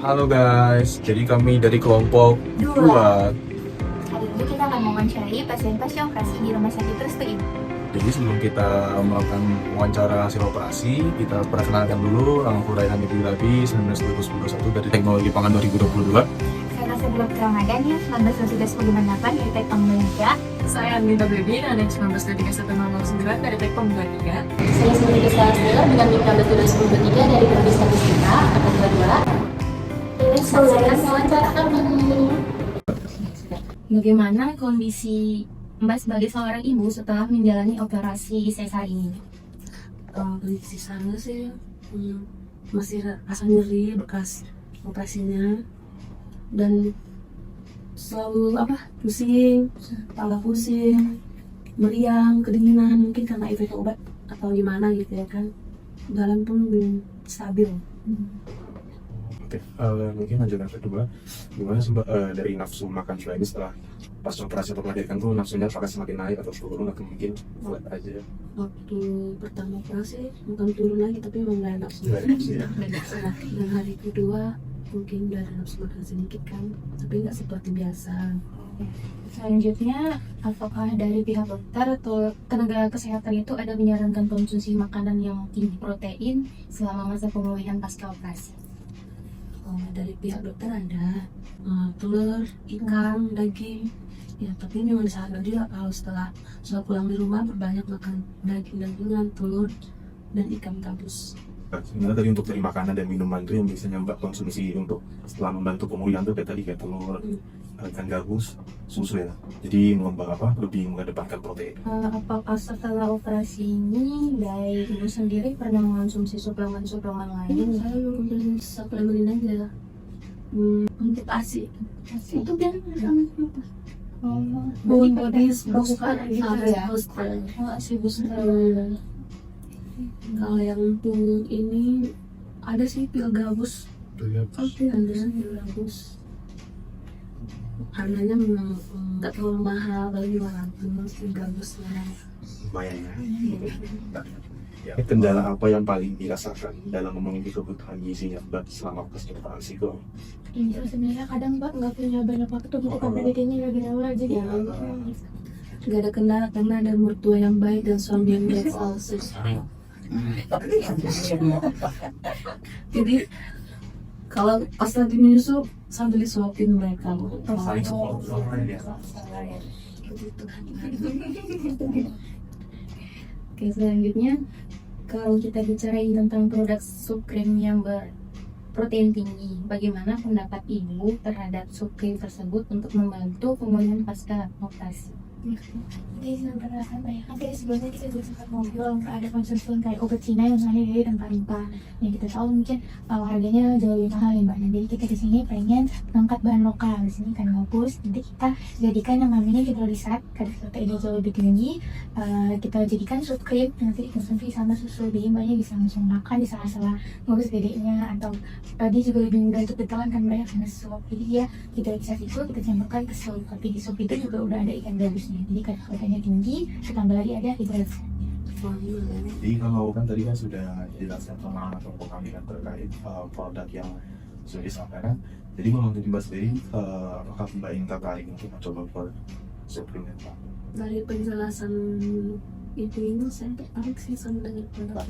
Halo guys, jadi kami dari kelompok Dua. 2. Hari ini kita akan mewawancari pasien-pasien operasi di rumah sakit Restu Ibu. Jadi sebelum kita melakukan wawancara hasil operasi, kita perkenalkan dulu nama aku Raihan Ibirabi 1921 dari Teknologi Pangan 2022. Karena sebelum Ramadan ya, 1998 dari Tekpom 23. Saya Anita Baby dan yang 192109 dari Tekpom 23. Saya sendiri Salsel dengan NIK 1923 dari Prodi Statistika angkatan 22. Ini saksikan wawancara kami. Bagaimana kondisi Mbak sebagai seorang ibu setelah menjalani operasi sesar ini? Kondisi saya sih masih rasa nyeri bekas operasinya dan selalu pusing, kepala pusing, meriang, kedinginan, mungkin karena efek obat atau gimana gitu ya kan. Jalan pun belum stabil. Oke, mungkin lanjutan kedua, gimana sih Mbak dari nafsu makan Mbak ini setelah pas operasi atau melahirkan tuh nafsunya apakah semakin naik atau turun atau mungkin flat aja? Waktu pertama operasi bukan turun lagi tapi memang nggak nafsu. Nggak ada nafsu ya? Dan hari kedua mungkin udah ada nafsu makan sedikit kan, tapi nggak seperti biasa. Selanjutnya, apakah dari pihak dokter atau tenaga kesehatan itu ada menyarankan konsumsi makanan yang tinggi protein selama masa pemulihan pasca operasi? Dari pihak dokter ada telur, ikan, daging. Ya, tapi memang disarankan juga kalau setelah pulang di rumah berbanyak makan daging-dagingan, telur, dan ikan gabus. Sebenarnya tadi untuk dari makanan dan minuman itu yang biasanya Mbak konsumsi untuk setelah membantu pemulihan tuh kayak tadi kayak telur, ikan gabus, susu ya. Jadi lebih mengedepankan protein. Apakah setelah operasi ini dari ibu sendiri pernah mengonsumsi suplemen-suplemen lain? Saya mengkonsumsi suplemen aja untuk ASI. Itu biar Body booster gitu ya? booster. Kalau yang untuk ini ada sih pil gabus. Ada pil gabus. Harganya memang nggak terlalu mahal, bagi 500 pil gabusnya. Lumayan ya. Kendala apa yang paling dirasakan dalam memenuhi kebutuhan gizinya Mbak selama pas operasi itu? Ini sebenarnya kadang Mbak nggak punya banyak waktu untuk penelitiannya lagi awal aja Ya, gitu. nggak ada kendala karena ada mertua yang baik dan suami yang baik selalu. Jadi kalau pas lagi menyusu sambil disuapin mereka. Saling support ya. Oke, selanjutnya kalau kita bicarain tentang produk sup krim yang berprotein tinggi, bagaimana pendapat ibu terhadap sup krim tersebut untuk membantu pemulihan pasca operasi? Jadi sebenarnya kayak sebelumnya kita juga sempat ngobrol ada konsumsi kayak obat Cina yang ada dari rempah-rempah yang kita tahu mungkin harganya jauh lebih mahal ya Mbak. Nah, jadi kita di sini pengen mengangkat bahan lokal di sini kan bagus. Nanti kita jadikan yang namanya hidrolisat kadar proteinnya jauh lebih tinggi. Kita jadikan sup krim nanti dikonsumsi sama susu, jadi Mbaknya bisa langsung makan di sela-sela ngurus dedeknya atau dia juga lebih mudah untuk ditelan kan Mbak karena sup. Jadi dia hidrolisat itu kita campurkan ke sup, tapi di sup itu juga udah ada ikan gabusnya. Jadi kadar proteinnya tinggi, ditambah lagi ada hidrolisat. Jadi kalau kan tadi kan sudah dijelaskan sama kelompok kami kan terkait produk yang sudah disampaikan. Jadi kalau untuk Mbak sendiri, apakah Mbak ingin tertarik untuk mencoba produk suplemen Pak? Dari penjelasan itu saya tertarik sih sama dengan produk.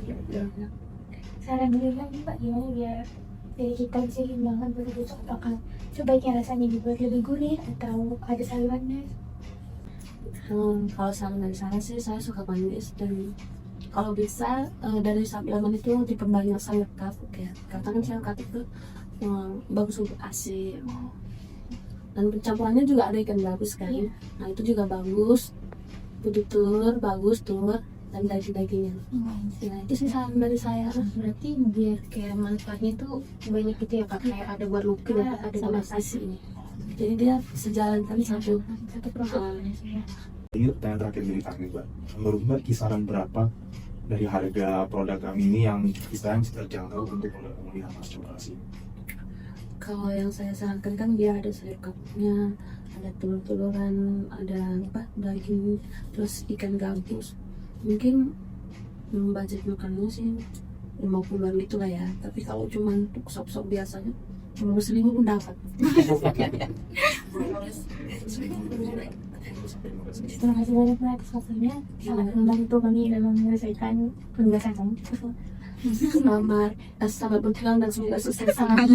Saran dulu lagi Mbak gimana biar dari kita bisa himbangkan begitu apakah sebaiknya rasanya dibuat lebih gurih atau ada sayurannya? Kalau saran dari saya sih saya suka manis dan kalau bisa dari suplemen itu diperbanyak sayur kapuk ya, karena kan sayur kapuk itu bagus untuk ASI dan pencampurannya juga ada ikan gabus kan. Nah itu juga bagus, putih telur bagus, telur dan daging-dagingnya. Ya itu sih saran dari saya. Berarti biar kayak manfaatnya tuh banyak gitu ya Kak, kayak ada buat luka, ada sama buat ASI ini, jadi dia sejalan kan satu produk. Ini pertanyaan terakhir dari kami Mbak. Menurut Mbak kisaran berapa dari harga produk kami ini yang kisaran bisa terjangkau untuk pemulihan pasca operasi? Kalau yang saya sarankan kan dia ada sayur kapuknya, ada telur-teluran, ada daging, terus ikan gabus. Mungkin budget makannya sih 50-an gitu lah ya. Tapi kalau cuma untuk sop-sop biasanya 10.000 pun dapat. Terima kasih banyak Mbak atas waktunya, sangat membantu kami dalam menyelesaikan penugasan kami. Selamat berjuang dan semoga sukses. Sangat